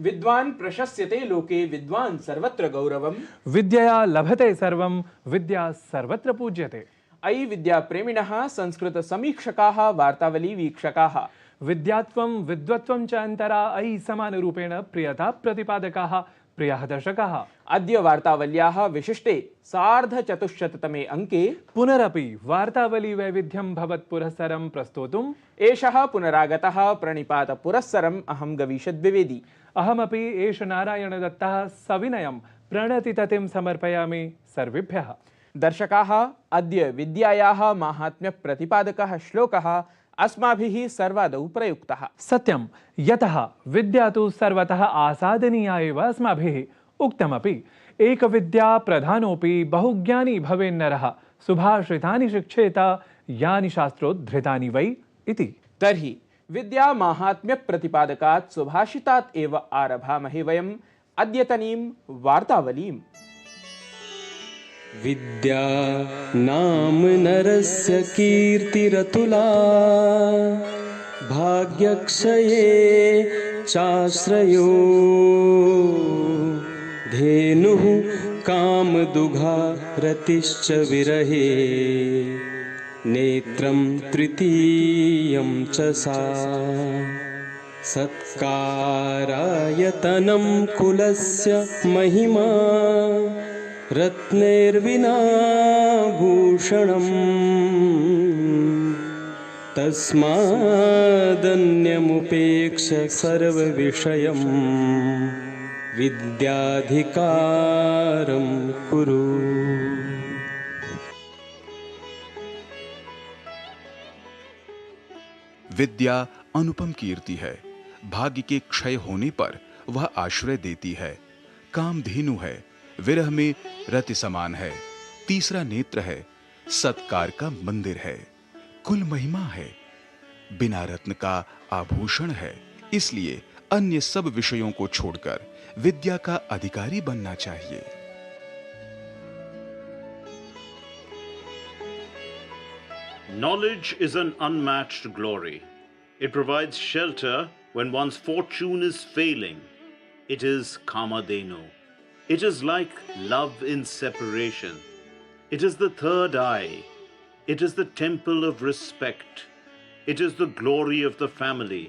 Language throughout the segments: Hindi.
विद्वान् प्रशस्यते लोके विद्वान् सर्वत्र गौरवम्। विद्यया लभते सर्वं विद्या सर्वत्र पूज्यते। अयि विद्याप्रेमिणः संस्कृत समीक्षकाः वार्तावली वीक्षकाः विद्यात्वं विद्वत्वं च अन्तरा अयि समानरूपेण प्रियता प्रतिपादकाः प्रियाः दर्शकाः। अद्य वार्तावल्याः विशिष्टे सार्धचतुश्शततमे अंके पुनरपि वार्तावली वैविध्यं भवत्पुरस्सरं प्रस्तोतुम् एषः पुनरागतः प्रणिपातपुरस्सरम् अहं गवीषद् द्विवेदी। अहमपि एष नारायणदत्तः सविनयं प्रणतिततिं समर्पयामि सर्वेभ्यः। दर्शकाः, अद्य विद्यायाः माहात्म्य प्रतिपादकः श्लोकः अस्माभिः सर्वादौ प्रयुक्तः। सत्यं, यतः विद्या तु सर्वतः आसादनीया एव अस्माभिः उक्तमपि। एकविद्या प्रधानोऽपि बहुज्ञानी भवेन्नरः सुभाषितानि शिक्षेत यानि शास्त्रोद्धृतानि वै इति। तर्हि विद्या माहात्म्य प्रतिपादकात् सुभाषितात् एव आरभामहे वयम् अद्यतनीं वार्तावलीम्। विद्या नाम नरस्य कीर्तिरतुला भाग्यक्षये चाश्रयो धेनुः कामदुघा रतिश्च विरहे नेत्रं तृतीयं च सा सत्कारायतनं कुलस्य महिमा रत्नैर्विना भूषणम् तस्मादन्यमुपेक्ष्य सर्वविषयं विद्याधिकारं कुरु। विद्या अनुपम कीर्ति है। भाग्य के क्षय होने पर वह आश्रय देती है। कामधेनु है, विरह में रति समान है। तीसरा नेत्र है, सत्कार का मंदिर है। कुल महिमा है, बिना रत्न का आभूषण है। इसलिए अन्य सब विषयों को छोड़कर विद्या का अधिकारी बनना चाहिए। Knowledge is an unmatched glory. It provides shelter when one's fortune is failing. It is Kamadhenu. It is like love in separation. It is the third eye. It is the temple of respect. It is the glory of the family.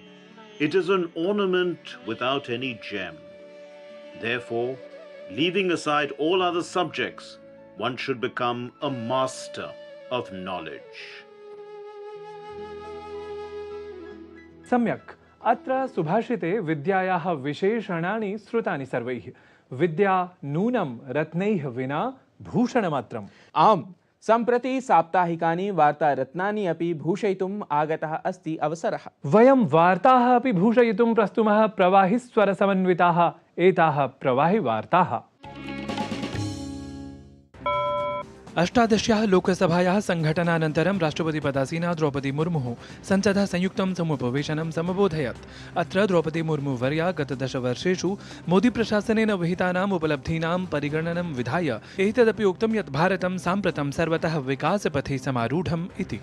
It is an ornament without any gem. Therefore, leaving aside all other subjects, one should become a master of knowledge. सम्यक्। अत्र सुभाषिते विद्यायाः विशेषणानि श्रुतानि सर्वैः। विद्या नूनं रत्नैः विना भूषणमात्रम्। आम्, सम्प्रति साप्ताहिकानि वार्तारत्नानि अपि भूषयितुम् आगतः अस्ति अवसरः। वयं वार्ताः अपि भूषयितुं प्रस्तुमः प्रवाहिस्वरसमन्विताः एताः प्रवाहि वार्ताः। अष्टादश्याः लोकसभायाः संघटनानन्तरं राष्ट्रपतिपदासीना द्रौपदी मुर्मुः संसदः संयुक्तं समुपवेशनं समबोधयत्। अत्र द्रौपदी मुर्मुवर्या गत 10 वर्षेषु मोदीप्रशासनेन विहितानाम् उपलब्धीनां परिगणनं विधाय एतदपि उक्तं यत् भारतं साम्प्रतं सर्वतः विकासपथे समारूढम् इति।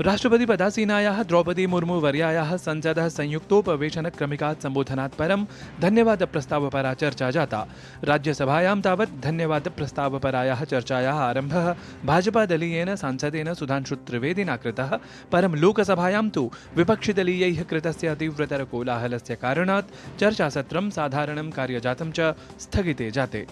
राष्ट्रपतिपदासीनायाः द्रौपदी मुर्मुवर्यायाः संसदः संयुक्तोपवेशनक्रमिकात् सम्बोधनात् परं धन्यवादप्रस्तावपरा चर्चा जाता। राज्यसभायां तावत् धन्यवादप्रस्तावपरायाः चर्चायाः आरम्भः भाजपादलीयेन सांसदेन सुधांशुत्रिवेदिना कृतः। परं लोकसभायां तु विपक्षिदलीयैः कृतस्य तीव्रतरकोलाहलस्य कारणात् चर्चासत्रं साधारणं कार्यजातं च स्थगिते जाते।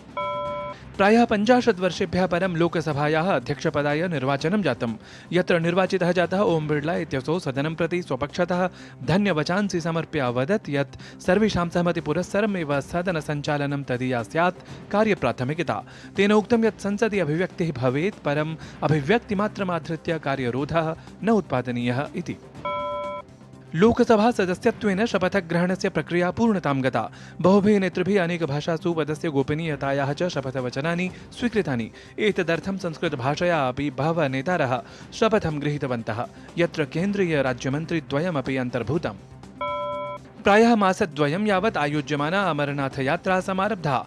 प्रायः 50 वर्षेभ्यः परं लोकसभायाः अध्यक्षपदाय निर्वाचनं जातं, यत्र निर्वाचितः जातः ओम बिर्ला इत्यसौ सदनं प्रति स्वपक्षतः धन्यवचांसि समर्प्य अवदत् यत् सर्वेषां सहमतिपुरस्सरमेव सदनसञ्चालनं तदीया स्यात् कार्यप्राथमिकता। तेन उक्तं यत् संसदि अभिव्यक्तिः भवेत्, परम् अभिव्यक्तिमात्रमाधृत्य कार्यरोधः न उत्पादनीयः इति। लोकसभा सदस्यत्वेन शपथग्रहणस्य प्रक्रिया पूर्णतां गता। बहुभिः नेतृभिः अनेकभाषासु पदस्य गोपनीयतायाः च शपथवचनानि स्वीकृतानि। एतदर्थं संस्कृतभाषया अपि बहवः नेतारः शपथं गृहीतवन्तः, यत्र केन्द्रीयराज्यमन्त्रिद्वयमपि अन्तर्भूतम्। प्रायः मासद्वयं यावत् आयोज्यमाना अमरनाथ यात्रा समारब्धा।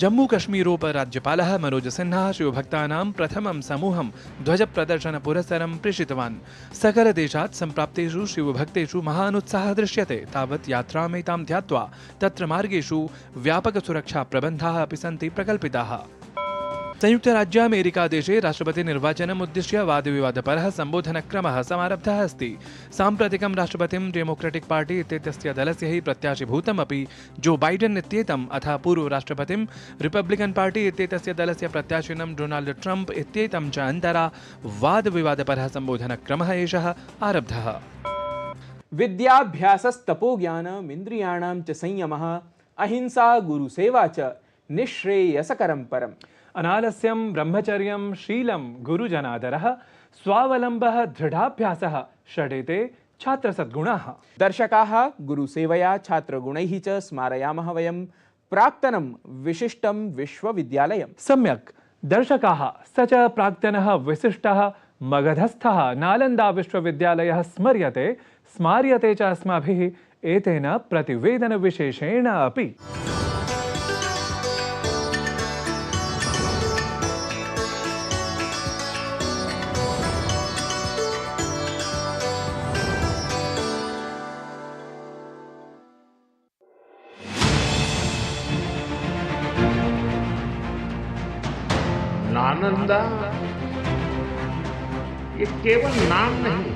जम्मूकश्मीरोपराज्यपालः मनोज सिन्हा शिवभक्तानां प्रथमं समूहं ध्वजप्रदर्शनपुरस्सरं प्रेषितवान्। सकलदेशात् सम्प्राप्तेषु शिवभक्तेषु महानुत्साहः दृश्यते। तावत् यात्रामेतां ध्यात्वा तत्र मार्गेषु व्यापकसुरक्षाप्रबन्धाः अपि सन्ति प्रकल्पिताः। संयुक्तराज्यामेरिकादेशे राष्ट्रपतिनिर्वाचनम् उद्दिश्य वादविवादपरः सम्बोधनक्रमः समारब्धः अस्ति। साम्प्रतिकं राष्ट्रपतिं डेमोक्रेटिक् पार्टी इत्येतस्य दलस्य हि प्रत्याशीभूतमपि जो बाइडेन् इत्येतम् अथ पूर्वराष्ट्रपतिं रिपब्लिकन् पार्टी इत्येतस्य दलस्य प्रत्याशिनं डोनाल्ड ट्रम्प इत्येतं च अन्तरा वादविवादपरः सम्बोधनक्रमः एषः आरब्धः। विद्याभ्यासस्तपोज्ञानमिन्द्रियाणां च संयमः अहिंसा गुरुसेवा च निःश्रेयसकरं परम्। अनालस्यं ब्रह्मचर्यं शीलं गुरुजनादरः स्वावलम्बः दृढाभ्यासः षडेते छात्रसद्गुणाः। दर्शकाः गुरुसेवया छात्रगुणैः च स्मारयामः वयं प्राक्तनं विशिष्टं विश्वविद्यालयम्। सम्यक् दर्शकाः स च प्राक्तनः विशिष्टः मगधस्थः नालन्दा विश्वविद्यालयः स्मार्यते च अस्माभिः एतेन प्रतिवेदनविशेषेण अपि। नालंदा ये केवल नाम नहीं,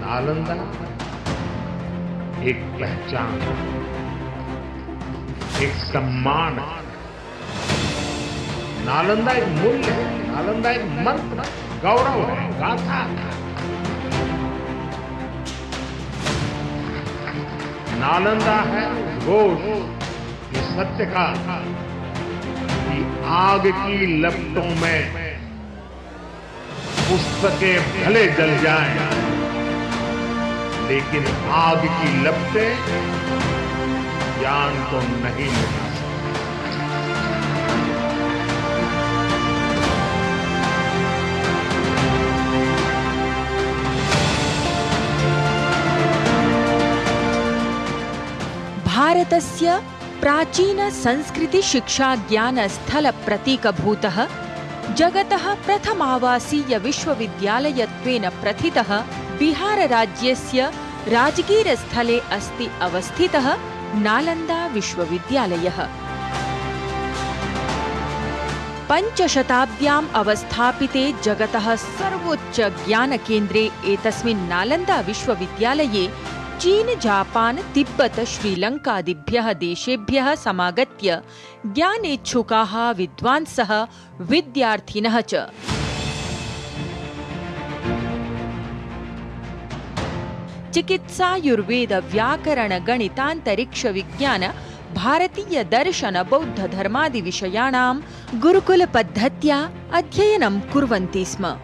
नालंदा एक पहचान, एक सम्मान है। नालंदा एक मूल्य है, नालंदा एक मंत्र, गौरव है, गाथा है। नालंदा है घोष ये सत्य का कि आग की लपटों में पुस्तकें भले जल जाएं, लेकिन आग की लपटें ज्ञान को नहीं मिटा सकती। भारतस्य प्राचीन संस्कृति शिक्षा ज्ञान स्थल प्रतीकभूतः जगतः प्रथमावासीय विश्वविद्यालयत्वेन प्रथितः बिहारराज्यस्य राजगीरस्थले अस्ति अवस्थितः नालन्दा विश्वविद्यालयः। पञ्चशताब्द्याम् अवस्थापिते जगतः सर्वोच्च ज्ञानकेन्द्रे एतस्मिन् नालन्दा विश्वविद्यालये चीन, जापान, तिब्बत, श्रीलङ्कादिभ्यः देशेभ्यः समागत्य ज्ञानेच्छुकाः विद्वांसः विद्यार्थिनः च चिकित्सा, आयुर्वेद, व्याकरण, गणितान्तरिक्ष विज्ञान, भारतीय दर्शन, बौद्ध धर्मादि विषयाणां गुरुकुल पद्धत्या अध्ययनं कुर्वन्ति स्म।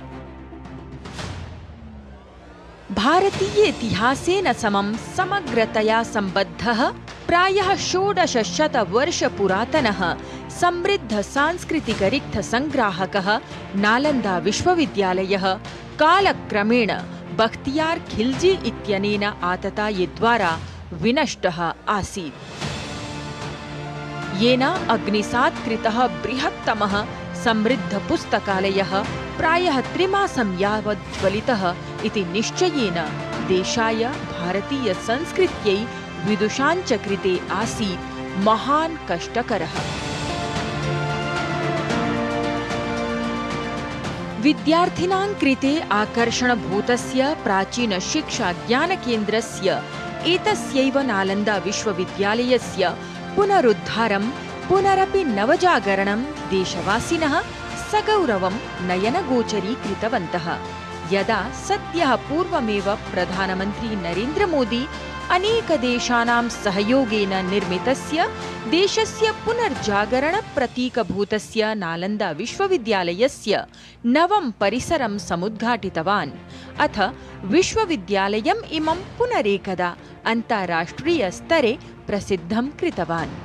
भारतीय इतिहासेन समं समग्रतया सम्बद्धः प्रायः 1600 वर्ष पुरातनः समृद्ध सांस्कृतिक रिक्त संग्राहकः नालन्दा विश्वविद्यालयः कालक्रमेण बख्तियार खिल्जी इत्यनेन आततायिद्वारा विनष्टः आसीत्, येन अग्निसात्कृतः बृहत्तमः समृद्ध पुस्तकालयः प्रायः 3 मासं यावत् ज्वलितः इति निश्चयेन देशाय भारतीय संस्कृत्यै विदुषाञ्च कृते आसीत् महान् कष्टकरः। विद्यार्थिनां कृते आकर्षणभूतस्य प्राचीन शिक्षा ज्ञानकेन्द्रस्य एतस्यैव नालन्दा विश्वविद्यालयस्य पुनरुद्धारं पुनरपि नवजागरणं देशवासिनः सगौरवं नयनगोचरीकृतवन्तः। यदा सद्यः पूर्वमेव प्रधानमन्त्री नरेन्द्र मोदी अनेकदेशानां सहयोगेन निर्मितस्य देशस्य पुनर्जागरण प्रतीकभूतस्य नालन्दा विश्वविद्यालयस्य नवं परिसरं समुद्घाटितवान्, अथ विश्वविद्यालयम् इमं पुनरेकदा अन्ताराष्ट्रियस्तरे प्रसिद्धं कृतवान्।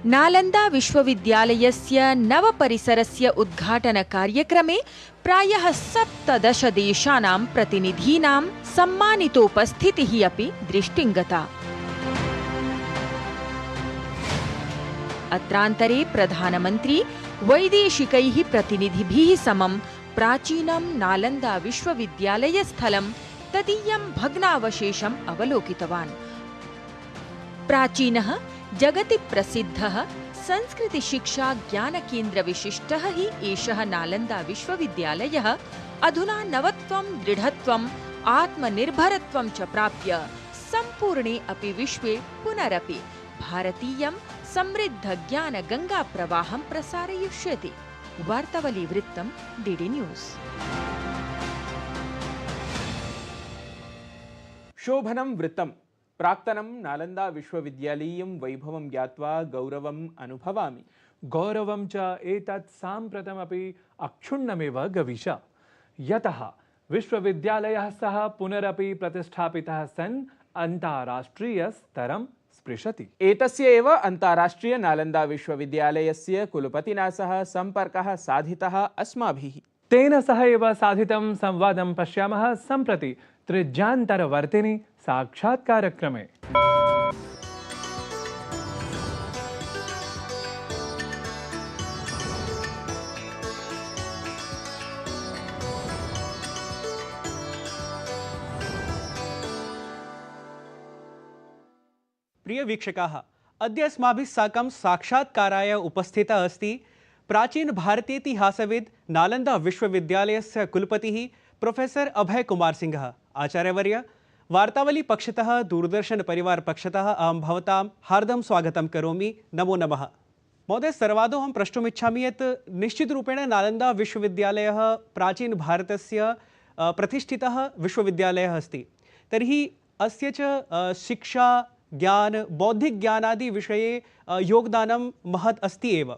नालन्दा विश्वविद्यालयस्य नवपरिसरस्य उद्घाटनकार्यक्रमे प्रायः 17 देशानां प्रतिनिधीनां सम्मानितोपस्थितिः अपि दृष्टिं गता। अत्रान्तरे प्रधानमन्त्री वैदेशिकैः प्रतिनिधिभिः समं प्राचीनं नालन्दा विश्वविद्यालयस्थलं तदीयं भग्नावशेषम् अवलोकितवान्। प्राचीनः जगति प्रसिद्धः संस्कृतिशिक्षा ज्ञानकेन्द्रविशिष्टः हि एषः नालन्दा विश्वविद्यालयः अधुना नवत्वं, दृढत्वम्, आत्मनिर्भरत्वं च प्राप्य सम्पूर्णे अपि विश्वे पुनरपि भारतीयं समृद्ध ज्ञान गंगा प्रवाहं प्रसारयिष्यति। वार्तावली वृत्तं डीडी न्यूज़। शोभनं वृत्तं प्राक्तनं नालन्दा विश्वविद्यालयीयं वैभवं ज्ञात्वा गौरवम् अनुभवामि। गौरवं च एतत् साम्प्रतमपि अक्षुण्णमेव गविष, यतः विश्वविद्यालयः सः पुनरपि प्रतिष्ठापितः सन् अन्ताराष्ट्रियस्तरं स्पृशति। एतस्य एव अन्ताराष्ट्रिय नालन्दा विश्वविद्यालयस्य कुलपतिना सह सम्पर्कः साधितः अस्माभिः। तेन सह एव साधितं संवादं पश्यामः सम्प्रति त्रिज्यान्तरवर्तिनि साक्षात्कारक्रमे। प्रिय वीक्षकाः, अद्य अस्माभिः साकं साक्षात्काराय उपस्थितः अस्ति प्राचीन भारतीयेतिहासविद् नालन्दा विश्वविद्यालयस्य कुलपतिः प्रोफेसर अभय कुमार सिंहः। आचार्यवर्य, वार्तावली पक्षतः दूरदर्शन परिवार पक्षतः अहं भवतां हार्दं स्वागतं करोमि। नमो नमः। महोदय, सर्वादौ अहं प्रष्टुमिच्छामि यत् निश्चितरूपेण नालन्दा विश्वविद्यालयः प्राचीन भारतस्य प्रतिष्ठितः विश्वविद्यालयः अस्ति। तर्हि अस्य च शिक्षा, ज्ञान, बौद्धिकज्ञानादि विषये योगदानं महत् अस्ति एव।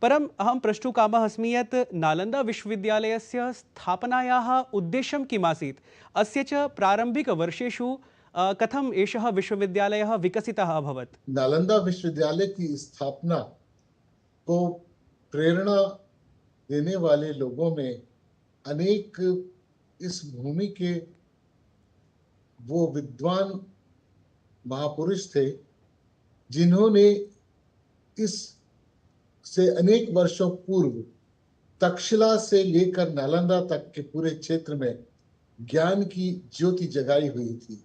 परम् अहं प्रष्टुकामः अस्मि यत् नालन्दा विश्वविद्यालयस्य स्थापनायाः उद्देश्यं किम् आसीत्? अस्य च प्रारम्भिकवर्षेषु कथम् एषः विश्वविद्यालयः विकसितः अभवत्? नालंदा विश्वविद्यालय की स्थापना को प्रेरणा देने वाले लोगों में अनेक इस भूमि के वो विद्वान महापुरुष थे जिन्होंने इस से अनेक वर्षों पूर्व तक्षशिला से लेकर नालंदा तक के पूरे क्षेत्र में ज्ञान की ज्योति जगाई हुई थी।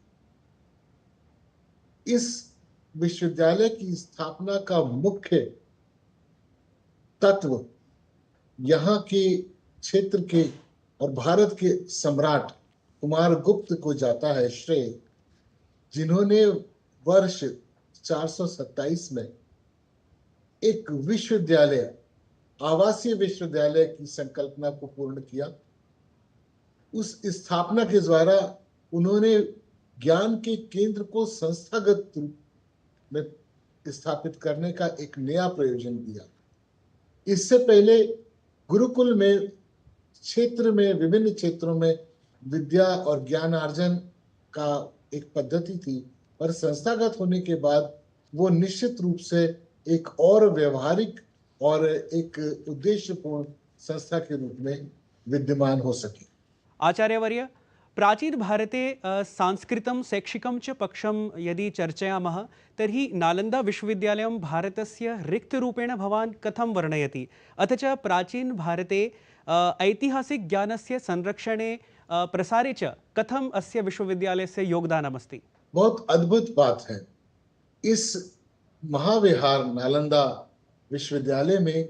इस विश्वविद्यालय की स्थापना का मुख्य तत्व यहाँ के क्षेत्र के और भारत के सम्राट कुमारगुप्त को जाता है श्रेय, जिन्होंने वर्ष 427 में एक विश्वविद्यालय, आवासीय विश्वविद्यालय की संकल्पना को पूर्ण किया। उस स्थापना के द्वारा उन्होंने ज्ञान के केंद्र को संस्थागत रूप में स्थापित करने का एक नया प्रयोजन दिया। इससे पहले गुरुकुल में विभिन्न क्षेत्रों में विद्या और ज्ञान अर्जन का एक पद्धति थी, पर संस्थागत होने के बाद वो निश्चित रूप से एक और व्यवहारिक और एक उद्देश्यपूर्ण संस्था के रूप में विद्यमान हो सके। आचार्यवर्य, प्राचीन भारते सांस्कृतं शैक्षिकं च पक्षं यदि चर्चयामः तर्हि नालन्दा विश्वविद्यालयं भारतस्य रिक्तरूपेण भवान् कथं वर्णयति? अथ च प्राचीन भारते ऐतिहासिक ज्ञानस्य संरक्षणे प्रसारे च कथम् अस्य विश्वविद्यालयस्य योगदानमस्ति? बहुत अद्भुत बात है, इस महाविहार नालंदा विश्वविद्यालय में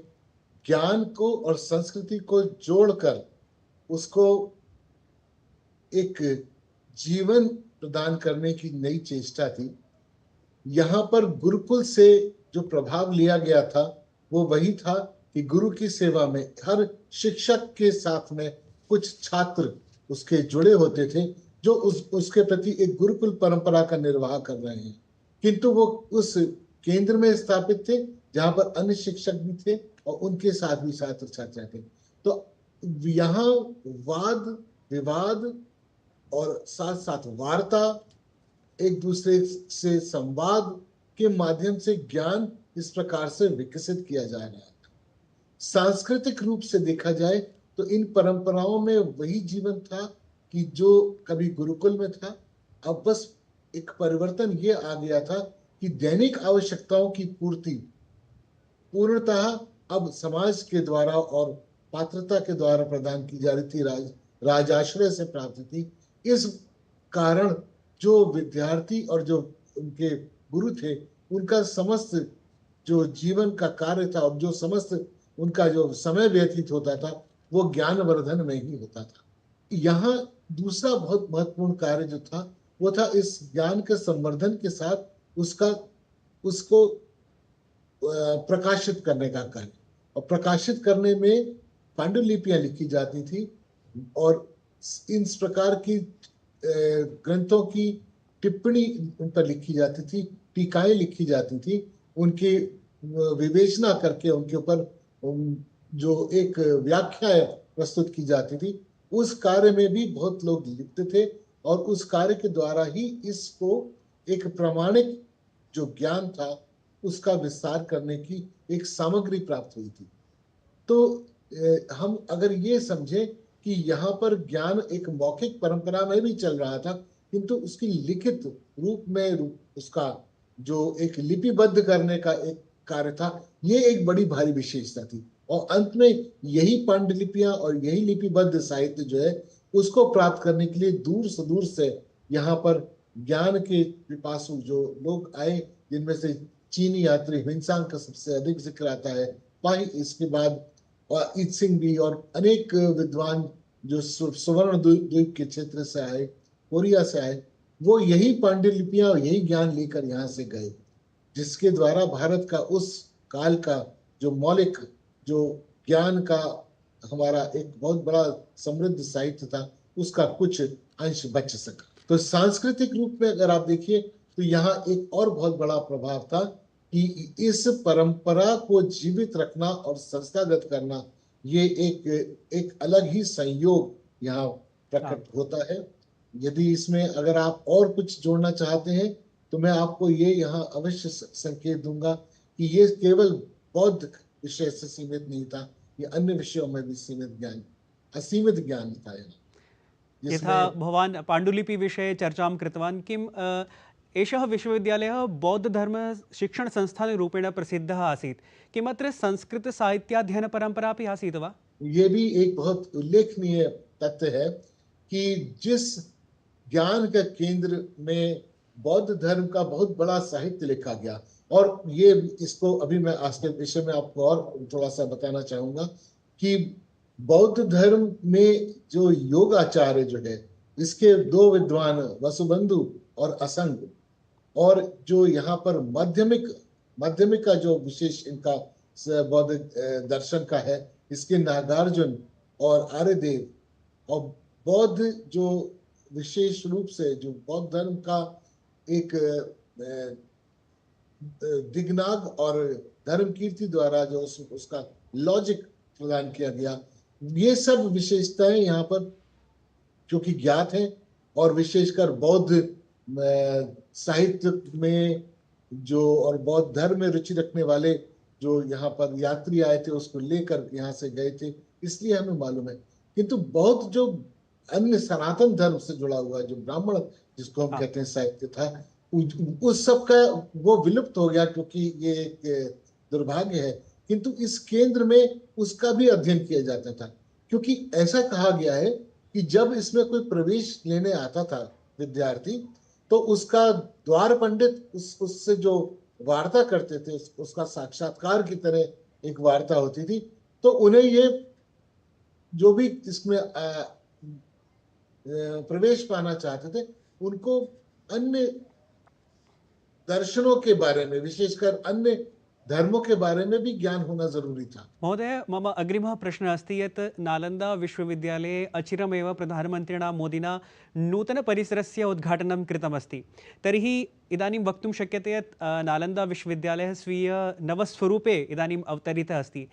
ज्ञान को और संस्कृति को जोड़कर उसको एक जीवन प्रदान करने की नई चेष्टा थी। यहाँ पर गुरुकुल से जो प्रभाव लिया गया था वो वही था कि गुरु की सेवा में हर शिक्षक के साथ में कुछ छात्र उसके जुड़े होते थे जो उसके प्रति एक गुरुकुल परंपरा का निर्वाह कर रहे हैं, किंतु वो उस केंद्र में स्थापित थे जहाँ पर अन्य शिक्षक भी थे और उनके साथ भी छात्र छात्रा थे। तो यहाँ वाद विवाद और साथ साथ वार्ता, एक दूसरे से संवाद के माध्यम से ज्ञान इस प्रकार से विकसित किया जा रहा है। सांस्कृतिक रूप से देखा जाए तो इन परंपराओं में वही जीवन था कि जो कभी गुरुकुल में था। अब बस एक परिवर्तन ये आ गया था कि दैनिक आवश्यकताओं की पूर्ति पूर्णतः अब समाज के द्वारा और पात्रता के द्वारा प्रदान की जा रही थी, राजाश्रय से प्राप्त थी। इस कारण जो विद्यार्थी और जो उनके गुरु थे, उनका समस्त जो जीवन का कार्य था और जो समस्त उनका जो समय व्यतीत होता था वो ज्ञानवर्धन में ही होता था। यहाँ दूसरा बहुत महत्वपूर्ण कार्य जो था वो था इस ज्ञान के संवर्धन के साथ उसको प्रकाशित करने का कार्य। और प्रकाशित करने में पांडुलिपियां लिखी जाती थी और इस प्रकार की ग्रंथों की टिप्पणी उन पर लिखी जाती थी, टीकाएं लिखी जाती थी, उनकी विवेचना करके उनके ऊपर जो एक व्याख्या प्रस्तुत की जाती थी। उस कार्य में भी बहुत लोग लिप्त थे और उस कार्य के द्वारा ही इसको एक प्रामाणिक जो ज्ञान था उसका विस्तार करने की एक सामग्री प्राप्त हुई थी। तो हम अगर ये समझें कि यहाँ पर ज्ञान एक मौखिक परंपरा में भी चल रहा था, किंतु उसकी लिखित रूप में उसका जो एक लिपिबद्ध करने का एक कार्य था, ये एक बड़ी भारी विशेषता थी। और अंत में यही पांडुलिपियां और यही लिपिबद्ध साहित्य जो है उसको प्राप्त करने के लिए दूर से यहाँ पर ज्ञान के पिपासु जो लोग आए, जिनमें से चीनी यात्री ह्वेनसांग का सबसे अधिक जिक्र आता है, पाई इसके बाद और इत्सिंग भी और अनेक विद्वान जो सुवर्ण द्वीप के क्षेत्र से आए, कोरिया से आए, वो यही पांडुलिपियां और यही ज्ञान लेकर यहाँ से गए, जिसके द्वारा भारत का उस काल का जो मौलिक जो ज्ञान का हमारा एक बहुत बड़ा समृद्ध साहित्य था उसका कुछ अंश बच सका। तो सांस्कृतिक रूप में अगर आप देखिए तो यहाँ एक और बहुत बड़ा प्रभाव था कि इस परंपरा को जीवित रखना और संस्थागत करना, ये एक अलग ही संयोग यहाँ प्रकट होता है। यदि इसमें अगर आप और कुछ जोड़ना चाहते हैं तो मैं आपको ये यहाँ अवश्य संकेत दूंगा कि ये केवल बौद्ध विषय से सीमित नहीं था, ये अन्य विषयों में भी असीमित ज्ञान था। यथा भवान् पाण्डुलिपि विषये चर्चां कृतवान्, किम् एषः विश्वविद्यालयः बौद्धधर्मशिक्षणसंस्थानरूपेण प्रसिद्धः आसीत्, किमत्र संस्कृतसाहित्याध्ययनपरम्परा अपि आसीत् वा? ये भी एक बहुत उल्लेखनीय तथ्य है कि जिस ज्ञान के केंद्र में बौद्ध धर्म का बहुत बड़ा साहित्य लिखा गया, और ये इसको अभी मैं आज के विषय में आपको और थोड़ा सा बताना चाहूंगा कि बौद्ध धर्म में जो योगाचार्य जो है, इसके दो विद्वान वसुबंधु और असंग, और जो यहाँ पर माध्यमिक का जो विशेष इनका बौद्ध दर्शन का है, इसके नागार्जुन और आर्यदेव, और बौद्ध जो विशेष रूप से जो बौद्ध धर्म का एक दिग्नाग और धर्म कीर्ति द्वारा जो उसका लॉजिक प्रदान किया गया, ये सब विशेषताएं यहाँ पर जो कि ज्ञात हैं। और विशेषकर बौद्ध साहित्य में जो और बौद्ध धर्म में रुचि रखने वाले जो यहाँ पर यात्री आए थे उसको लेकर यहाँ से गए थे, इसलिए हमें मालूम है। किंतु बौद्ध जो अन्य सनातन धर्म से जुड़ा हुआ जो ब्राह्मण जिसको हम कहते हैं साहित्य था, उस सब का वो विलुप्त हो गया, क्योंकि ये एक दुर्भाग्य है। किंतु इस केंद्र में उसका भी अध्ययन किया जाता था, क्योंकि ऐसा कहा गया है कि जब इसमें कोई प्रवेश लेने आता था विद्यार्थी, तो उसका द्वार पंडित उससे जो वार्ता करते थे, उसका साक्षात्कार की तरह एक वार्ता होती थी। तो उन्हें ये जो भी इसमें प्रवेश पाना चाहते थे, उनको अन्य दर्शनों के बारे में, विशेषकर अन्य धर्मों के बारे में भी ज्ञान होना जरूरी था। महोदय, मम अग्रिमः प्रश्नः अस्ति यत् नालन्दा विश्वविद्यालये अचिरमेव प्रधानमन्त्रिणा मोदिना नूतनपरिसरस्य उद्घाटनं कृतमस्ति। तर्हि इदानीं वक्तुं शक्यते यत् नालन्दा विश्वविद्यालयः स्वीय नवस्वरूपे इदानीम् अवतरितः अस्ति।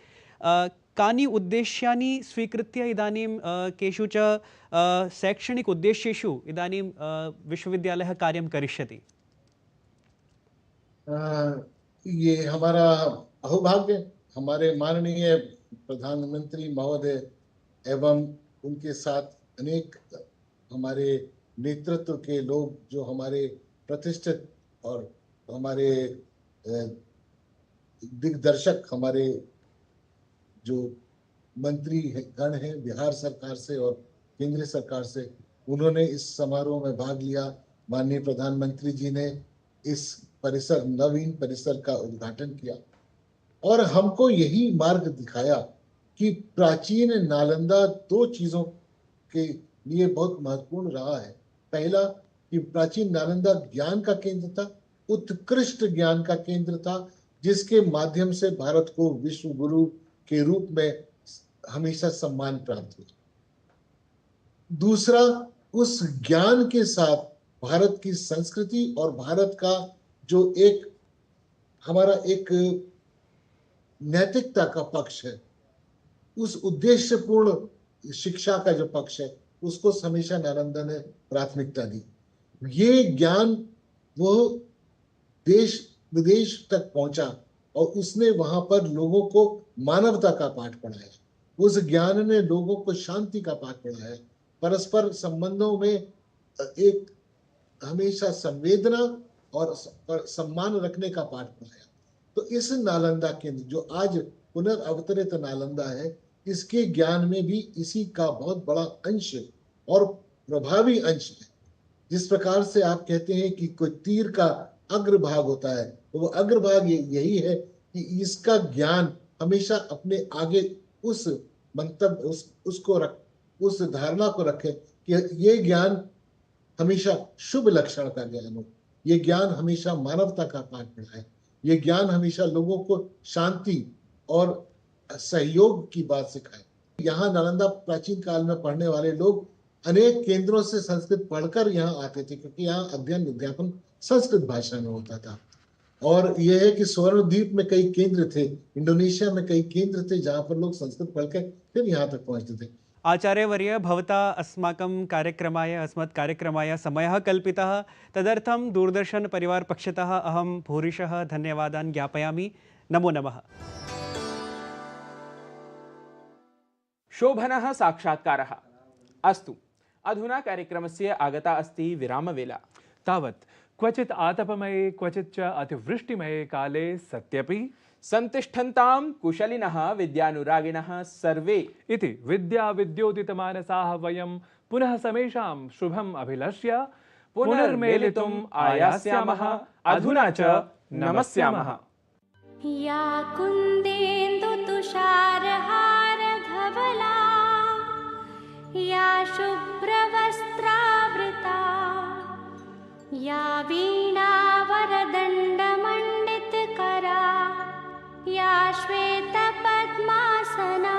कानि उद्देश्यानि स्वीकृत्य इदानीं केषु च शैक्षणिक उद्देश्येषु इदानीं विश्वविद्यालयः कार्यं करिष्यति? ये हमारा अहोभाग्य, हमारे माननीय प्रधानमंत्री महोदय एवं उनके साथ अनेक हमारे नेतृत्व के लोग, जो हमारे प्रतिष्ठित और हमारे दिग्दर्शक, हमारे जो मंत्री गण हैं बिहार सरकार से और केंद्र सरकार से, उन्होंने इस समारोह में भाग लिया। माननीय प्रधानमंत्री जी ने इस परिसर, नवीन परिसर का उद्घाटन किया और हमको यही मार्ग दिखाया कि प्राचीन नालंदा दो चीजों के लिए बहुत महत्वपूर्ण रहा है। पहला कि प्राचीन नालंदा ज्ञान का केंद्र था, उत्कृष्ट ज्ञान का केंद्र था, जिसके माध्यम से भारत को विश्व गुरु के रूप में हमेशा सम्मान प्राप्त हुआ। दूसरा, उस ज्ञान के साथ भारत की संस्कृति और भारत का जो एक हमारा एक नैतिकता का पक्ष है, उस उद्देश्यपूर्ण शिक्षा का जो पक्ष है, उसको हमेशा नालंदा ने प्राथमिकता दी। ये ज्ञान वो देश विदेश तक पहुंचा और उसने वहां पर लोगों को मानवता का पाठ पढ़ाया। उस ज्ञान ने लोगों को शांति का पाठ पढ़ाया, परस्पर संबंधों में एक हमेशा संवेदना और सम्मान रखने का पाठ पढ़ाया। तो इस नालंदा केंद्र जो आज पुनर्अवतरित नालंदा है, इसके ज्ञान में भी इसी का बहुत बड़ा अंश और प्रभावी अंश है। जिस प्रकार से आप कहते हैं कि कोई तीर का अग्रभाग होता है, तो वो अग्रभाग यही है कि इसका ज्ञान हमेशा अपने आगे उस मंतव्य उस धारणा को रखे कि ये ज्ञान हमेशा शुभ लक्षण का ज्ञान हो, ये ज्ञान हमेशा मानवता का पाठ पढ़ाए, ये ज्ञान हमेशा लोगों को शांति और सहयोग की बात सिखाए। यहाँ नालंदा प्राचीन काल में पढ़ने वाले लोग अनेक केंद्रों से संस्कृत पढ़कर यहाँ आते थे, क्योंकि यहाँ अध्ययन विद्यापन संस्कृत भाषा में होता था। और यह है कि स्वर्णद्वीप में कई केंद्र थे, इंडोनेशिया में कई केंद्र थे, जहाँ पर लोग संस्कृत पढ़कर फिर यहाँ तक पहुँचते थे। आचार्यवर्य, भवता अस्माकं कार्यक्रमाय अस्मत् कार्यक्रमाय समयः कल्पितः, तदर्थं दूरदर्शन परिवार पक्षतः अहं भूरिशः धन्यवादान् ज्ञापयामि। नमो नमः। शोभनः साक्षात्कारः। अस्तु, अधुना कार्यक्रमस्य आगता अस्ति विरामवेला। तावत् क्वचित् आतपमये क्वचित् च अतिवृष्टिमये काले सत्यपि संतिष्ठन्तां कुशलिनः विद्यानुरागिणः सर्वे इति विद्याविद्योदितमानसाः वयं पुनः समेषां शुभम् अभिलक्ष्य पुनर्मेलितुम् आयास्यामः। अधुना च नमस्यामः। या कुन्देन्दु तुषारहार धवला, या शुभ्रवस्त्रावृता, या वीणावरदण्डमण्डितकरा, या श्वेतपद्मासना,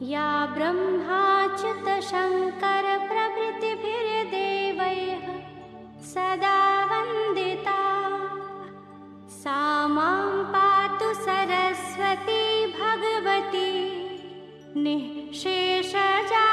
या ब्रह्माच्युत शङ्कर प्रभृतिभिर्देवैः सदा वन्दिता, सा मां पातु सरस्वती भगवती निःशेषजा।